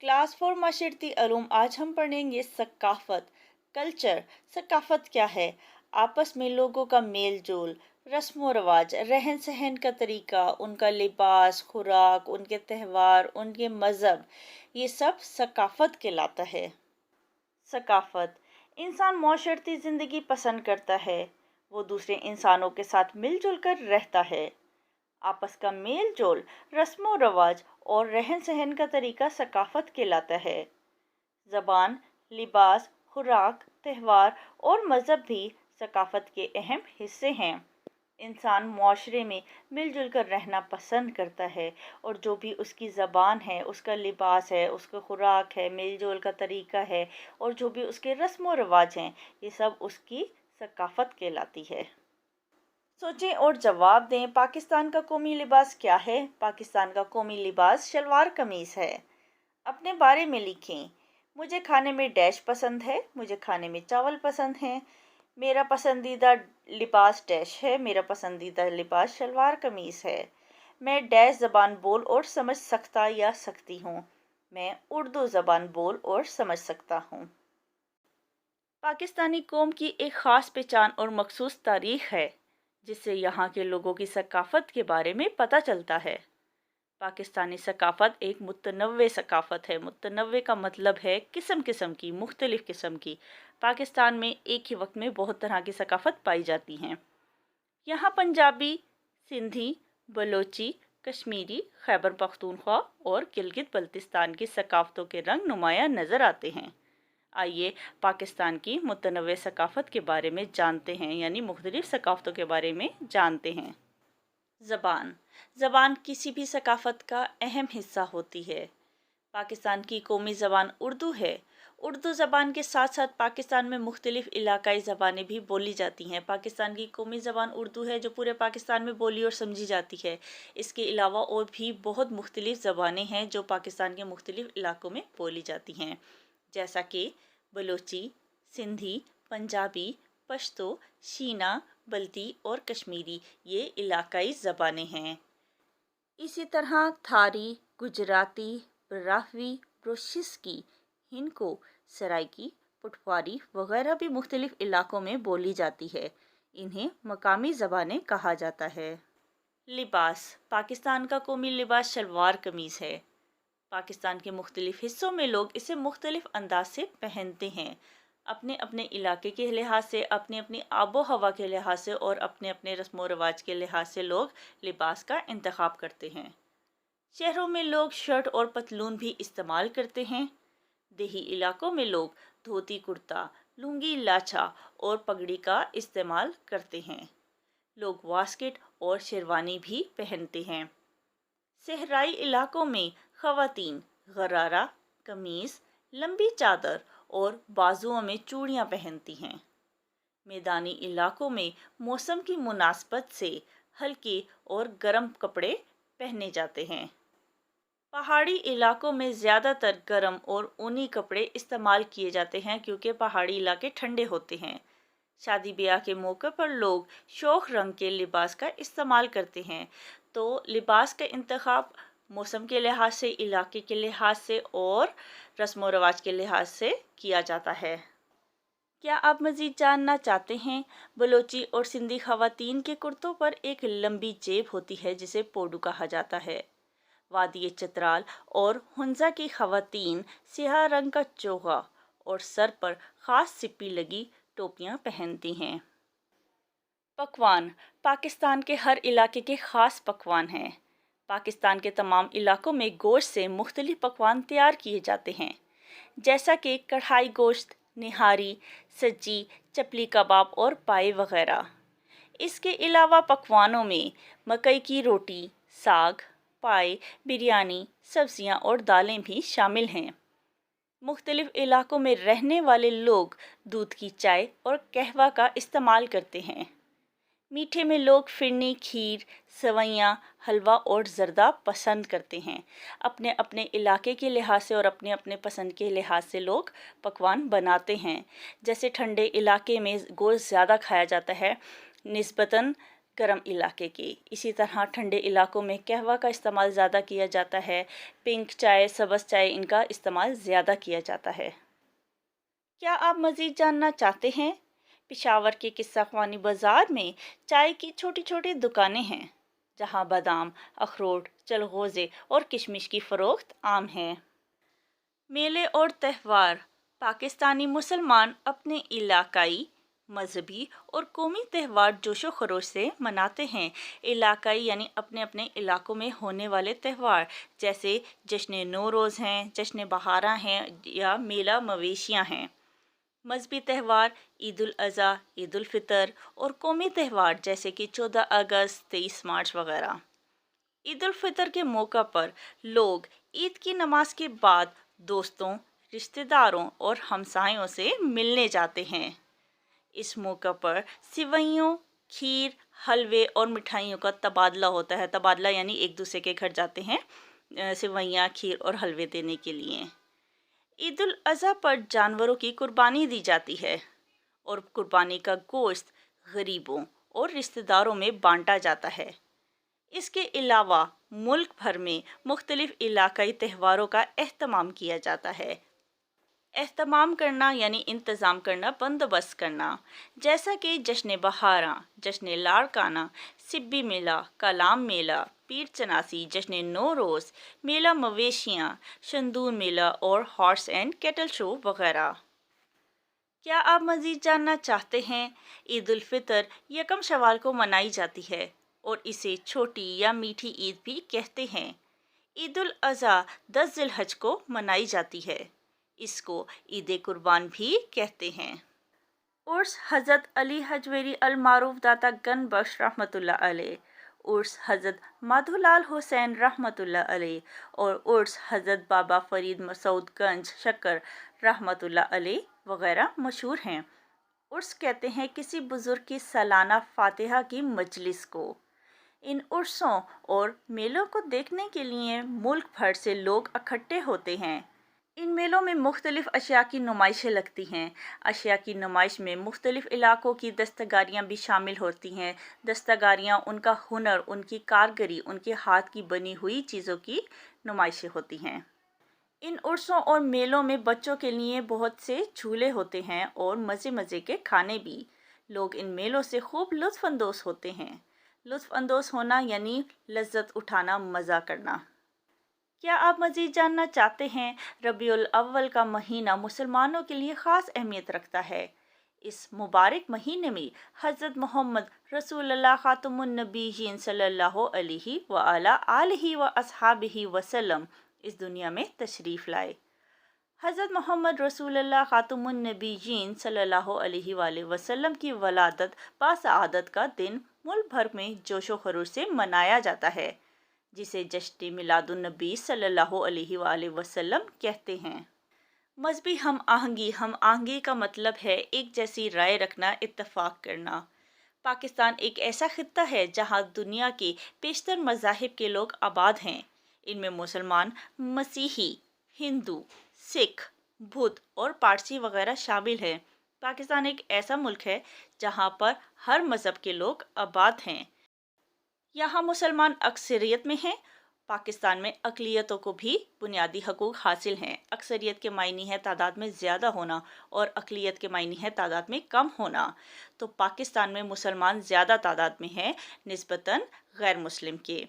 Class 4 माशरती अलूम। आज हम पढ़ेंगे सकाफ़त। कल्चर। सकाफ़त क्या है? आपस में लोगों का मेल जोल, रस्म व रवाज, रहन सहन का तरीका, उनका लिबास, खुराक, उनके त्यौहार, उनके मज़हब, ये सब सकाफ़त कहलाता है। सकाफ़त। इंसान माशरती ज़िंदगी पसंद करता है। वो दूसरे इंसानों के साथ मिलजुल कर रहता है। आपस का मेल जोल, रस्म व रवाज और रहन सहन का तरीका सकाफ़त कहलाता है। ज़बान, लिबास, खुराक, त्यौहार और मज़हब भी सकाफ़त के अहम हिस्से हैं। इंसान मुआशरे में मिलजुल कर रहना पसंद करता है और जो भी उसकी ज़बान है, उसका लिबास है, उसका खुराक है, मेल जोल का तरीका है और जो भी उसके रस्म व रवाज हैं, ये सब उसकी सकाफ़त कहलाती है। सोचें और जवाब दें। पाकिस्तान का कौमी लिबास क्या है? पाकिस्तान का कौमी लिबास शलवार कमीज़ है। अपने बारे में लिखें। मुझे खाने में डैश पसंद है। मुझे खाने में चावल पसंद हैं। मेरा पसंदीदा लिबास डैश है। मेरा पसंदीदा लिबास शलवार कमीज़ है। मैं डैश ज़बान बोल और समझ सकता या सकती हूँ। मैं उर्दू ज़बान बोल और समझ सकता हूँ। पाकिस्तानी कौम की एक ख़ास पहचान और मखसूस तारीख़ है, जिससे यहाँ के लोगों की सकाफ़त के बारे में पता चलता है। पाकिस्तानी सकाफ़त एक मुतनव्वे सकाफ़त है। मुतनव्वे का मतलब है किस्म किस्म की, मुख्तलिफ़ किस्म की। पाकिस्तान में एक ही वक्त में बहुत तरह की सकाफ़त पाई जाती हैं। यहाँ पंजाबी, सिंधी, बलोची, कश्मीरी, खैबर पख्तूनख्वा और गिलगित बल्तिस्तान की सकाफ़तों के रंग नुमायाँ नज़र आते हैं। आइए पाकिस्तान की मुतनव्वे सकाफ़त के बारे में जानते हैं, यानी मुख्तलिफ़ सकाफ़तों के बारे में जानते हैं। ज़बान। ज़बान किसी भी सकाफ़त का अहम हिस्सा होती है। पाकिस्तान की कौमी ज़बान उर्दू है। उर्दू ज़बान के साथ साथ पाकिस्तान में मुख्तलिफ़ इलाकाई ज़बानें भी बोली जाती हैं। पाकिस्तान की कौमी ज़बान उर्दू है, जो पूरे पाकिस्तान में बोली और समझी जाती है। इसके अलावा और भी बहुत मुख्तलिफ़ ज़बानें हैं जो पाकिस्तान के मुख्तलिफ़ इलाकों में बोली जाती हैं, जैसा कि बलोची, सिंधी, पंजाबी, पश्तो, शीना, बल्ती और कश्मीरी, ये इलाकाई ज़बानें हैं। इसी तरह थारी, गुजराती, ब्राह्वी, ब्रोशिस्की, हिनको, सराइकी, पटवारी वगैरह भी मुख्तलिफ़ इलाकों में बोली जाती है। इन्हें मकामी ज़बानें कहा जाता है। लिबास। पाकिस्तान का कौमी लिबास शलवार कमीज़ है। पाकिस्तान के मुख्तलिफ़ हिस्सों में लोग इसे मुख्तलिफ़ अंदाज से पहनते हैं। अपने अपने इलाके के लिहाज से, अपनी अपनी आबो हवा के लिहाज से और अपने अपने रस्म व रवाज के लिहाज से लोग लिबास का इंतखाब करते हैं। शहरों में लोग शर्ट और पतलून भी इस्तेमाल करते हैं। देही इलाकों में लोग धोती कुर्ता, लुंगी लाछा और पगड़ी का इस्तेमाल करते हैं। लोग वास्केट और शेरवानी भी पहनते हैं। सहराई इलाकों में ख़वातीन गरारा, कमीज़, लंबी चादर और बाजुओं में चूड़ियाँ पहनती हैं। मैदानी इलाकों में मौसम की मुनासबत से हल्के और गर्म कपड़े पहने जाते हैं। पहाड़ी इलाकों में ज़्यादातर गर्म और ऊनी कपड़े इस्तेमाल किए जाते हैं, क्योंकि पहाड़ी इलाके ठंडे होते हैं। शादी ब्याह के मौके पर लोग शोख रंग के लिबास का इस्तेमाल करते हैं। तो लिबास का इंतखाब मौसम के लिहाज से, इलाके के लिहाज से और रस्म व रवाज के लिहाज से किया जाता है। क्या आप मज़ीद जानना चाहते हैं? बलोची और सिंधी ख़वातीन के कुर्तों पर एक लंबी जेब होती है, जिसे पोडू कहा जाता है। वादी चतराल और हुंजा की ख़वातीन स्याह रंग का चोगा और सर पर ख़ास सिप्पी लगी टोपियाँ पहनती हैं। पकवान। पाकिस्तान के हर इलाके के ख़ास पकवान हैं। पाकिस्तान के तमाम इलाकों में गोश्त से मुख्तलिफ पकवान तैयार किए जाते हैं, जैसा कि कढ़ाई गोश्त, निहारी, सज्जी, चपली कबाब और पाए वगैरह। इसके अलावा पकवानों में मकई की रोटी, साग, पाए, बिरयानी, सब्जियां और दालें भी शामिल हैं। मुख्तलिफ इलाकों में रहने वाले लोग दूध की चाय और कहवा का इस्तेमाल करते हैं। मीठे में लोग फिरनी, खीर, सेवइयाँ, हलवा और ज़र्दा पसंद करते हैं। अपने अपने इलाके के लिहाज से और अपने अपने पसंद के लिहाज से लोग पकवान बनाते हैं। जैसे ठंडे इलाके में गोश्त ज़्यादा खाया जाता है निस्बतन, गर्म इलाके की। इसी तरह ठंडे इलाकों में कहवा का इस्तेमाल ज़्यादा किया जाता है। पिंक चाय, सब्ज़ चाय, इनका इस्तेमाल ज़्यादा किया जाता है। क्या आप मज़ीद जानना चाहते हैं? पेशावर के किस्सा ख्वानी बाज़ार में चाय की छोटी छोटी दुकानें हैं, जहां बादाम, अखरोट, चलगोज़े और किशमिश की फ़रोख्त आम है। मेले और त्यौहार। पाकिस्तानी मुसलमान अपने इलाकाई, मजहबी और कौमी त्यौहार जोशो खरोश से मनाते हैं। इलाकाई यानी अपने अपने इलाकों में होने वाले त्यौहार, जैसे जश्न नौरोज़ हैं, जश्न बहारा हैं या मेला मवेशियाँ हैं। मजहबी त्यौहार ईद उल अज़हा, ईद उल फितर और कौमी त्यौहार जैसे कि 14 अगस्त, 23 मार्च वगैरह। ईद उल फितर के मौका पर लोग ईद की नमाज के बाद दोस्तों, रिश्तेदारों और हमसायों से मिलने जाते हैं। इस मौका पर सिवैयों, खीर, हलवे और मिठाइयों का तबादला होता है। तबादला यानी एक दूसरे के घर जाते हैं सिवैयाँ, खीर और हलवे देने के लिए। ईद उल अज़हा पर जानवरों की कुर्बानी दी जाती है और कुर्बानी का गोश्त गरीबों और रिश्तेदारों में बांटा जाता है। इसके अलावा मुल्क भर में मुख्तलिफ इलाकाई त्यौहारों का एहतमाम किया जाता है। एहतमाम करना यानी इंतज़ाम करना, बंदोबस्त करना, जैसा कि जश्न बहारा, जश्न लाड़काना, सिब्बी मेला, कलाम मेला, पीर चनासी, जश्न नौरोज़, मेला मवेशियाँ, शंदूर मेला और हॉर्स एंड कैटल शो वगैरह। क्या आप मज़ीद जानना चाहते हैं? ईद उल फितर यकम शवाल को मनाई जाती है और इसे छोटी या मीठी ईद भी कहते हैं। ईद उल अज़हा 10 ज़िलहज को मनाई जाती है। इसको ईद कुर्बान भी कहते हैं। उर्स हज़रत अली हजवेरी अल मारूफ दाता गन बख्श रहमतुल्लाह अलैह, उर्स हज़रत माधुलाल हुसैन रहमतुल्लाह अलैह और उर्स हज़रत बाबा फरीद मसूद गंज शक्कर रहमतुल्लाह अलैह वगैरह मशहूर हैं। उर्स कहते हैं किसी बुज़ुर्ग की सालाना फातिहा की मजलिस को। इन उर्सों और मेलों को देखने के लिए मुल्क भर से लोग इकट्ठे होते हैं। इन मेलों में मुख्तलिफ़ अशिया की नुमाइशें लगती हैं। अशिया की नुमाइश में मुख्तलिफ़ इलाकों की दस्तकारियाँ भी शामिल होती हैं। दस्तकारियाँ उनका हुनर, उनकी कारगरी, उनके हाथ की बनी हुई चीज़ों की नुमाइशें होती हैं। इन उर्सों और मेलों में बच्चों के लिए बहुत से झूले होते हैं और मज़े मज़े के खाने भी। लोग इन मेलों से खूब लुत्फ़ अंदोज़ होते हैं। लुत्फ़ अंदोज़ होना यानी लज्जत उठाना, मज़ा करना। क्या आप मज़ीद जानना चाहते हैं? रबीउल अव्वल का महीना मुसलमानों के लिए ख़ास अहमियत रखता है। इस मुबारक महीने में हज़रत मोहम्मद रसूलुल्लाह ख़ातमुन नबीयीन सल्लल्लाहु अलैहि व अला आलिहि व अस्हाबिहि वसल्लम इस दुनिया में तशरीफ़ लाए। हज़रत मोहम्मद रसूलुल्लाह ख़ातमुन नबीयीन सल्लल्लाहु अलैहि वसल्लम की वलादत बासआदत का दिन मुल्क भर में जोशो खरोश से मनाया जाता है, जिसे जश्न मिलादुन नबी सल्लल्लाहु अलैहि वसल्लम कहते हैं। मजहबी हम आहंगी का मतलब है एक जैसी राय रखना, इत्तफाक करना। पाकिस्तान एक ऐसा खित्ता है जहां दुनिया के पेशतर मज़ाहिब के लोग आबाद हैं। इनमें मुसलमान, मसीही, हिंदू, सिख, बुद्ध और पारसी वगैरह शामिल हैं। पाकिस्तान एक ऐसा मुल्क है जहां पर हर मज़हब के लोग आबाद हैं। यहाँ मुसलमान अक्सरियत में हैं। पाकिस्तान में अक़लियतों को भी बुनियादी हकूक़ हासिल हैं। अक्सरियत के मायने है तादाद में ज़्यादा होना और अक़लियत के मायने है तादाद में कम होना। तो पाकिस्तान में मुसलमान ज़्यादा तादाद में हैं निस्बतन गैर मुस्लिम के।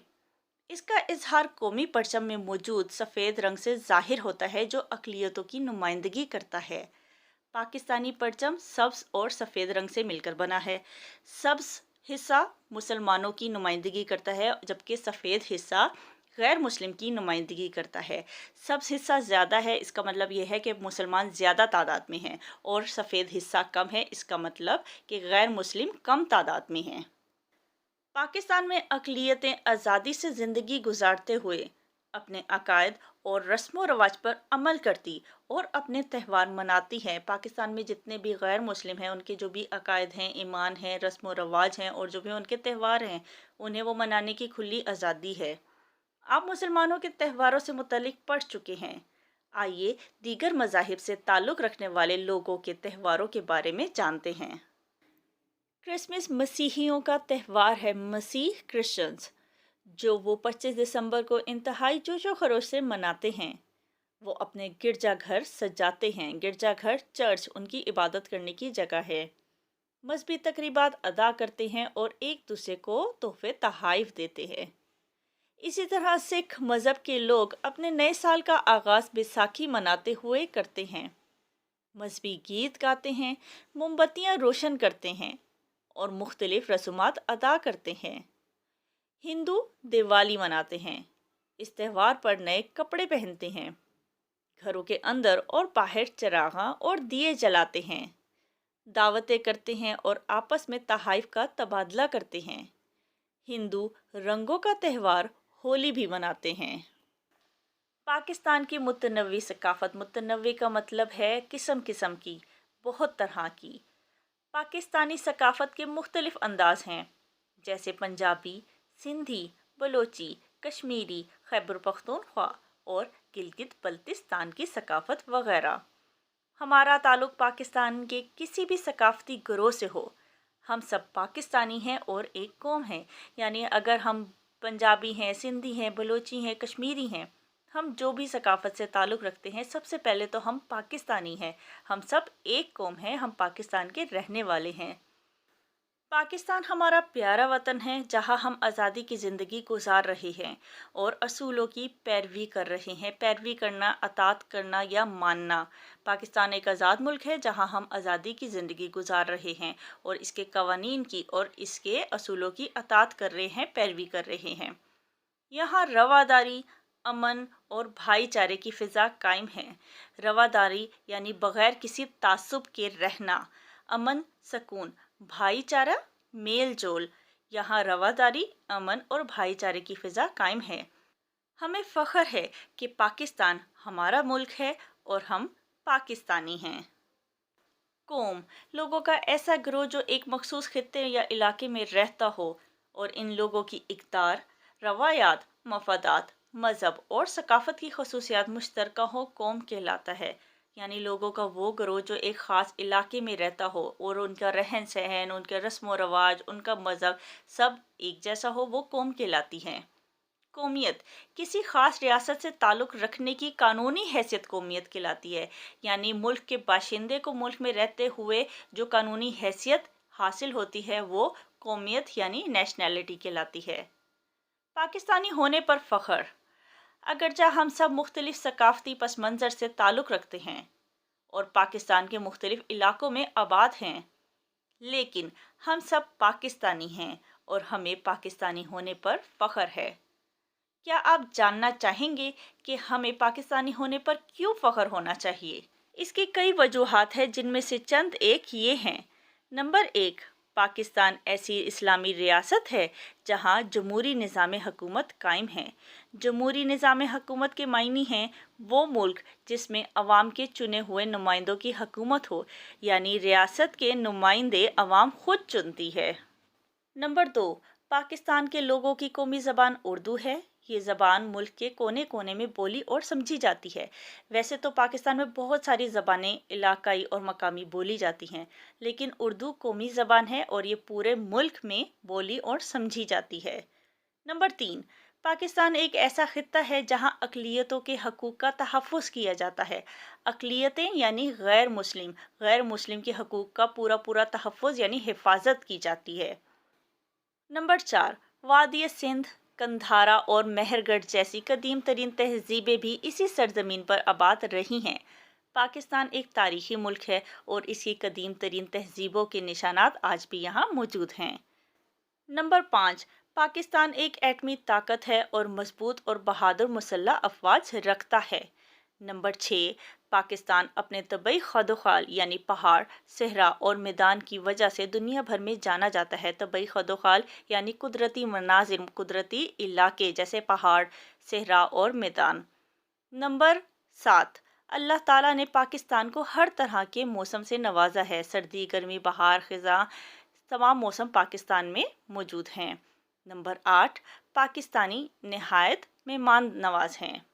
इसका इजहार कौमी परचम में मौजूद सफ़ेद रंग से ज़ाहिर होता है, जो अक़लियतों की नुमाइंदगी करता है। पाकिस्तानी परचम सब्ज़ और सफ़ेद रंग से मिलकर बना है। सब्ज़ हिस्सा मुसलमानों की नुमाइंदगी करता है, जबकि सफ़ेद हिस्सा गैर मुस्लिम की नुमाइंदगी करता है। सब्ज़ हिस्सा ज़्यादा है, इसका मतलब यह है कि मुसलमान ज़्यादा तादाद में हैं, और सफ़ेद हिस्सा कम है, इसका मतलब कि गैर मुस्लिम कम तादाद में हैं। पाकिस्तान में अक़लियतें आज़ादी से ज़िंदगी गुजारते हुए अपने अकायद और रस्म व रवाज पर अमल करती और अपने त्यौहार मनाती हैं। पाकिस्तान में जितने भी गैर मुस्लिम हैं, उनके जो भी अकायद हैं, ईमान हैं, रस्म व रवाज हैं और जो भी उनके त्यौहार हैं, उन्हें वो मनाने की खुली आज़ादी है। आप मुसलमानों के त्यौहारों से मुतल्लिक़ पढ़ चुके हैं। आइए दीगर मज़ाहिब से ताल्लुक़ रखने वाले लोगों के त्यौहारों के बारे में जानते हैं। क्रिसमस मसीहियों का त्यौहार है। मसीह क्रिश्चियंस जो वो 25 दिसंबर को इंतहाई जोशो खरोश से मनाते हैं। वो अपने गिरजाघर सजाते हैं। गिरजाघर चर्च उनकी इबादत करने की जगह है। मजहबी तकरीबात अदा करते हैं और एक दूसरे को तोहफे तहाइफ देते हैं। इसी तरह सिख मज़हब के लोग अपने नए साल का आगाज़ बैसाखी मनाते हुए करते हैं। मजहबी गीत गाते हैं, मोमबत्तियाँ रोशन करते हैं और मुख्तलिफ रसूमात अदा करते हैं। हिंदू दिवाली मनाते हैं। इस त्यौहार पर नए कपड़े पहनते हैं। घरों के अंदर और बाहर चिरागा और दिए जलाते हैं। दावतें करते हैं और आपस में तहाइफ का तबादला करते हैं। हिंदू रंगों का त्यौहार होली भी मनाते हैं। पाकिस्तान की मुतनव्वी सकाफ़त। मुतनव्वी का मतलब है किस्म किस्म की, बहुत तरह की। पाकिस्तानी सकाफ़त के मुख्तलिफ अंदाज हैं, जैसे पंजाबी, सिंधी, बलोची, कश्मीरी, खैबर पख्तूनख्वा और गिलगित बल्तिस्तान की सकाफ़त वगैरह। हमारा ताल्लुक़ पाकिस्तान के किसी भी सकाफ़ती गिरोह से हो, हम सब पाकिस्तानी हैं और एक कौम हैं। यानी अगर हम पंजाबी हैं, सिंधी हैं, बलोची हैं, कश्मीरी हैं, हम जो भी सकाफ़त से ताल्लुक़ रखते हैं, सबसे पहले तो हम पाकिस्तानी हैं। हम सब एक कौम हैं, हम पाकिस्तान के रहने वाले हैं। पाकिस्तान हमारा प्यारा वतन है, जहां हम आज़ादी की ज़िंदगी गुजार रहे हैं और असूलों की पैरवी कर रहे हैं। पैरवी करना, अतात करना या मानना। पाकिस्तान एक आज़ाद मुल्क है जहां हम आज़ादी की ज़िंदगी गुजार रहे हैं और इसके कवानीन की और इसके असूलों की अतात कर रहे हैं, पैरवी कर रहे हैं। यहाँ रवादारी, अमन और भाईचारे की फ़िज़ा कायम है। रवादारी यानी बग़ैर किसी तासुब के रहना। अमन, सकून। भाईचारा, मेल जोल। यहाँ रवादारी, अमन और भाईचारे की फ़िज़ा कायम है। हमें फ़ख्र है कि पाकिस्तान हमारा मुल्क है और हम पाकिस्तानी हैं। कौम, लोगों का ऐसा गिरोह जो एक मखसूस खित्ते या इलाके में रहता हो और इन लोगों की इक़दार, रवायात, मफादात, मज़हब और सकाफ़त की खसूसियात मुश्तरका हो, कौम कहलाता है। यानी लोगों का वो गिरोह जो एक ख़ास इलाके में रहता हो और उनका रहन सहन, उनके रस्म व रवाज, उनका मज़हब सब एक जैसा हो, वो कौम कहलाती हैं। कौमियत, किसी ख़ास रियासत से ताल्लुक़ रखने की कानूनी हैसियत कौमियत कहलाती है। यानी मुल्क के बाशिंदे को मुल्क में रहते हुए जो कानूनी हैसियत हासिल होती है, वो कौमियत यानी नेशनैलिटी कहलाती है। पाकिस्तानी होने पर फ़ख्र। अगरचे हम सब मुख्तलिफ सकाफ़ती पस मंज़र से ताल्लुक़ रखते हैं और पाकिस्तान के मुख्तलिफ इलाक़ों में आबाद हैं, लेकिन हम सब पाकिस्तानी हैं और हमें पाकिस्तानी होने पर फ़ख्र है। क्या आप जानना चाहेंगे कि हमें पाकिस्तानी होने पर क्यों फ़ख्र होना चाहिए? इसकी कई वजूहात हैं, जिनमें से चंद एक ये हैं। नंबर 1, पाकिस्तान ऐसी इस्लामी रियासत है जहां जमहूरी निज़ाम हुकूमत कायम है। जमहूरी निज़ाम हुकूमत के मायने हैं वो मुल्क जिसमें अवाम के चुने हुए नुमाइंदों की हुकूमत हो, यानी रियासत के नुमाइंदे अवाम खुद चुनती है। नंबर 2, पाकिस्तान के लोगों की कौमी ज़बान उर्दू है। ये ज़बान मुल्क के कोने कोने में बोली और समझी जाती है। वैसे तो पाकिस्तान में बहुत सारी ज़बानें इलाकाई और मकामी बोली जाती हैं, लेकिन उर्दू कौमी ज़बान है और ये पूरे मुल्क में बोली और समझी जाती है। नंबर 3, पाकिस्तान एक ऐसा खित्ता है जहाँ अक़लियतों के हकूक़ का तहफ़्फ़ुज़ किया जाता है। अक़लियतें यानी गैर मुस्लिम के हकूक़ का पूरा पूरा तहफ़्फ़ुज़ यानी हिफाजत की जाती है। नंबर 4, वादी सिंध, कंधारा और मेहरगढ़ जैसी कदीम तरीन तहजीबें भी इसी सरजमीन पर आबाद रही हैं। पाकिस्तान एक तारीख़ी मुल्क है और इसकी कदीम तरीन तहजीबों के निशानात आज भी यहाँ मौजूद हैं। नंबर 5, पाकिस्तान एक एटमी ताकत है और मजबूत और बहादुर मुसल्लह अफवाज रखता है। नंबर 6, पाकिस्तान अपने तबई खदोखाल यानी पहाड़, सहरा और मैदान की वजह से दुनिया भर में जाना जाता है। तबई खदोखाल यानी कुदरती मनाजिर, कुदरती इलाके जैसे पहाड़, सहरा और मैदान। नंबर 7, अल्लाह ताला ने पाकिस्तान को हर तरह के मौसम से नवाजा है। सर्दी, गर्मी, बहार, ख़ज़ां तमाम मौसम पाकिस्तान में मौजूद हैं। नंबर 8, पाकिस्तानी नहायत मेहमान नवाज हैं।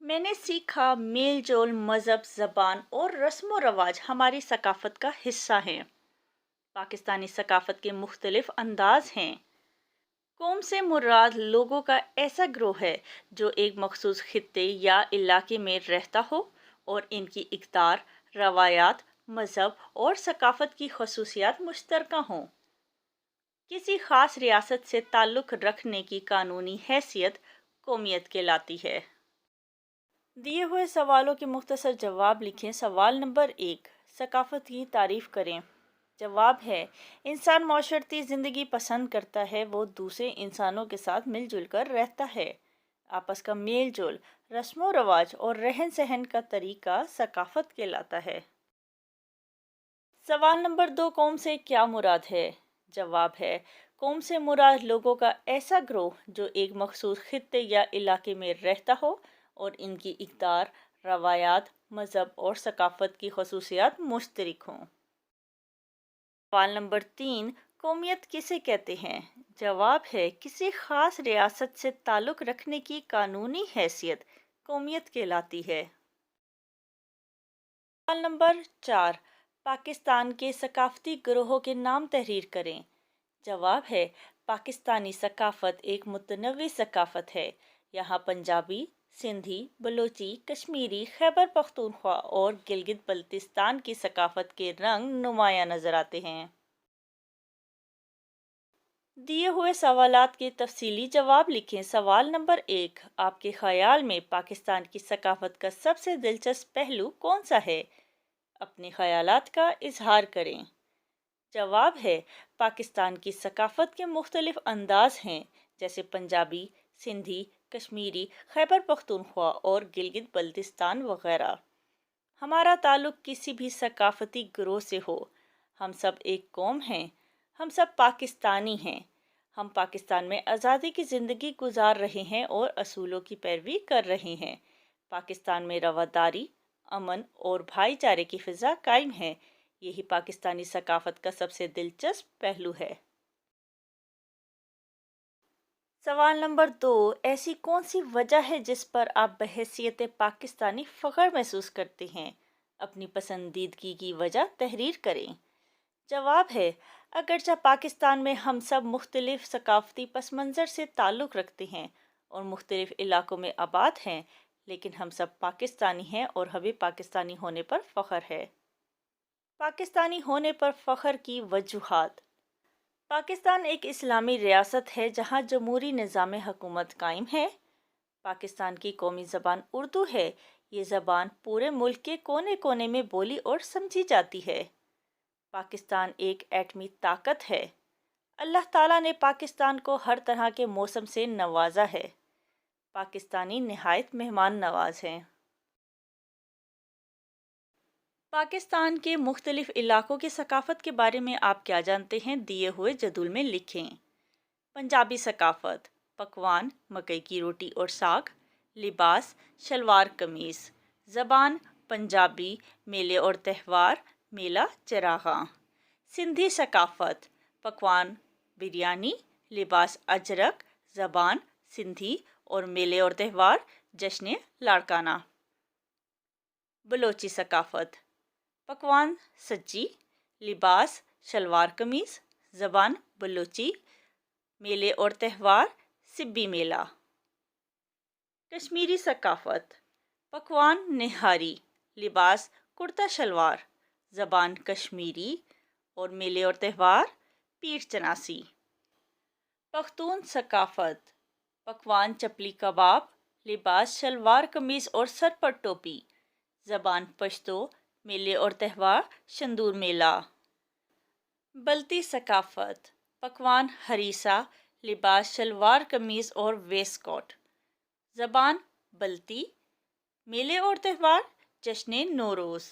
मैंने सीखा मेल जोल, मज़हब, ज़बान और रस्म व रवाज हमारी सकाफ़त का हिस्सा हैं। پاکستانی ثقافت کے مختلف انداز ہیں۔ قوم سے مراد لوگوں کا ایسا گروہ ہے جو ایک مخصوص خطے یا علاقے میں رہتا ہو اور ان کی اقدار، روایات، مذہب اور ثقافت کی خصوصیات مشترکہ ہوں۔ کسی خاص ریاست سے تعلق رکھنے کی قانونی حیثیت قومیت کہلاتی ہے۔ دیے ہوئے سوالوں کے مختصر جواب لکھیں۔ سوال نمبر 1، ثقافت کی تعریف کریں۔ جواب ہے، انسان معاشرتی زندگی پسند کرتا ہے، وہ دوسرے انسانوں کے ساتھ مل جل کر رہتا ہے۔ آپس کا میل جول، رسم و رواج اور رہن سہن کا طریقہ ثقافت کہلاتا ہے۔ سوال نمبر 2، قوم سے کیا مراد ہے؟ جواب ہے، قوم سے مراد لوگوں کا ایسا گروہ جو ایک مخصوص خطے یا علاقے میں رہتا ہو اور ان کی اقدار، روایات، مذہب اور ثقافت کی خصوصیات مشترک ہوں۔ سوال نمبر 3، قومیت کسے کہتے ہیں؟ جواب ہے، کسی خاص ریاست سے تعلق رکھنے کی قانونی حیثیت قومیت کہلاتی ہے۔ سوال نمبر 4، پاکستان کے ثقافتی گروہوں کے نام تحریر کریں۔ جواب ہے، پاکستانی ثقافت ایک متنوع ثقافت ہے۔ یہاں پنجابی، سندھی، بلوچی، کشمیری، خیبر پختونخوا اور گلگت بلتستان کی ثقافت کے رنگ نمایاں نظر آتے ہیں۔ دیے ہوئے سوالات کے تفصیلی جواب لکھیں۔ سوال نمبر 1، آپ کے خیال میں پاکستان کی ثقافت کا سب سے دلچسپ پہلو کون سا ہے؟ اپنے خیالات کا اظہار کریں۔ جواب ہے، پاکستان کی ثقافت کے مختلف انداز ہیں، جیسے پنجابی، سندھی، کشمیری، خیبر پختونخوا اور گلگت بلتستان وغیرہ۔ ہمارا تعلق کسی بھی ثقافتی گروہ سے ہو، ہم سب ایک قوم ہیں، ہم سب پاکستانی ہیں۔ ہم پاکستان میں آزادی کی زندگی گزار رہے ہیں اور اصولوں کی پیروی کر رہے ہیں۔ پاکستان میں رواداری، امن اور بھائی چارے کی فضا قائم ہے۔ یہی پاکستانی ثقافت کا سب سے دلچسپ پہلو ہے۔ سوال نمبر 2، ایسی کون سی وجہ ہے جس پر آپ بحیثیت پاکستانی فخر محسوس کرتے ہیں؟ اپنی پسندیدگی کی وجہ تحریر کریں۔ جواب ہے، اگرچہ پاکستان میں ہم سب مختلف ثقافتی پس منظر سے تعلق رکھتے ہیں اور مختلف علاقوں میں آباد ہیں، لیکن ہم سب پاکستانی ہیں اور ہمیں پاکستانی ہونے پر فخر ہے۔ پاکستانی ہونے پر فخر کی وجوہات۔ پاکستان ایک اسلامی ریاست ہے جہاں جمہوری نظام حکومت قائم ہے۔ پاکستان کی قومی زبان اردو ہے۔ یہ زبان پورے ملک کے کونے کونے میں بولی اور سمجھی جاتی ہے۔ پاکستان ایک ایٹمی طاقت ہے۔ اللہ تعالیٰ نے پاکستان کو ہر طرح کے موسم سے نوازا ہے۔ پاکستانی نہایت مہمان نواز ہیں۔ پاکستان کے مختلف علاقوں کی ثقافت کے بارے میں آپ کیا جانتے ہیں؟ دیے ہوئے جدول میں لکھیں۔ پنجابی ثقافت، پکوان مکئی کی روٹی اور ساگ، لباس شلوار قمیض، زبان پنجابی، میلے اور تہوار میلہ چراغاں۔ سندھی ثقافت، پکوان بریانی، لباس اجرک، زبان سندھی اور میلے اور تہوار جشن لاڑکانہ۔ بلوچی ثقافت، پکوان سجی، لباس شلوار قمیض، زبان بلوچی، میلے اور تہوار سبی میلہ۔ کشمیری ثقافت، پکوان نہاری، لباس کرتا شلوار، زبان کشمیری اور میلے اور تہوار پیر چناسی۔ پختون ثقافت، پکوان چپلی کباب، لباس شلوار قمیض اور سر پر ٹوپی، زبان پشتو، میلے اور تہوار شندور میلہ۔ بلتی ثقافت، پکوان ہریسہ، لباس شلوار قمیض اور ویسٹ کوٹ، زبان بلتی، میلے اور تہوار جشن نوروز۔